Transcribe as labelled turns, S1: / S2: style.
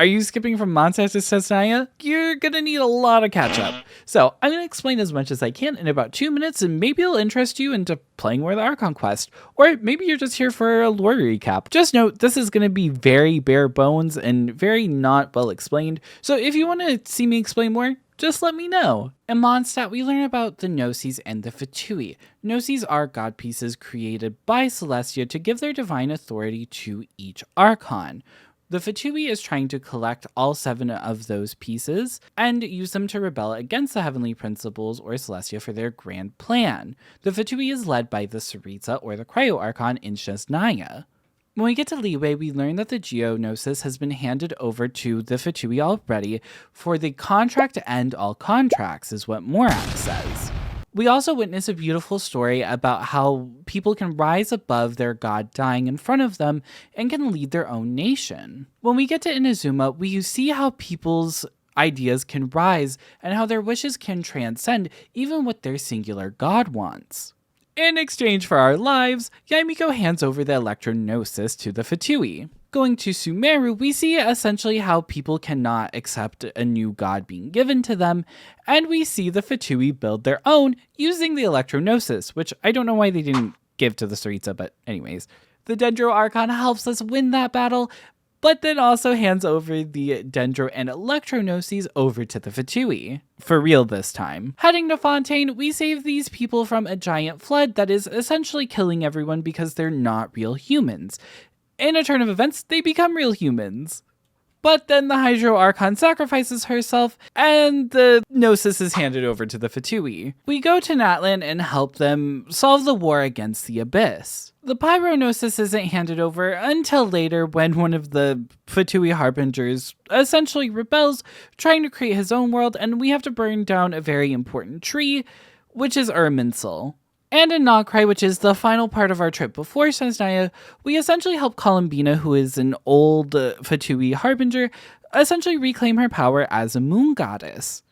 S1: Are you skipping from Mondstadt to Cessnaya? You're gonna need a lot of catch up. So I'm gonna explain as much as I can in about 2 minutes, and maybe it'll interest you into playing War of the Archon quest. Or maybe you're just here for a lore recap. Just note, this is gonna be very bare bones and very not well explained. So if you wanna see me explain more, just let me know. In Mondstadt, we learn about the Gnosis and the Fatui. Gnosis are god pieces created by Celestia to give their divine authority to each Archon. The Fatui is trying to collect all 7 of those pieces and use them to rebel against the Heavenly Principles or Celestia for their grand plan. The Fatui is led by the Tsaritsa or the Cryo Archon in Cessnaya. When we get to Liyue, we learn that the Geonosis has been handed over to the Fatui already for the contract to end all contracts, is what Morak says. We also witness a beautiful story about how people can rise above their god dying in front of them and can lead their own nation. When we get to Inazuma, we see how people's ideas can rise and how their wishes can transcend even what their singular god wants. In exchange for our lives, Yaemiko hands over the Electro-Gnosis to the Fatui. Going to Sumeru, we see essentially how people cannot accept a new god being given to them, and we see the Fatui build their own using the Electro-Gnosis, which I don't know why they didn't give to the Tsaritsa, but anyways. The Dendro Archon helps us win that battle, but then also hands over the Dendro and Electro-Gnosis over to the Fatui. For real this time. Heading to Fontaine, we save these people from a giant flood that is essentially killing everyone because they're not real humans. In a turn of events, they become real humans. But then the Hydro Archon sacrifices herself, and the Gnosis is handed over to the Fatui. We go to Natlan and help them solve the war against the Abyss. The Pyro-Gnosis isn't handed over until later when one of the Fatui Harbingers essentially rebels, trying to create his own world, and we have to burn down a very important tree, which is Irminsul. And in Nagcry, which is the final part of our trip before Cessnaya, we essentially help Columbina, who is an old Fatui Harbinger, essentially reclaim her power as a moon goddess.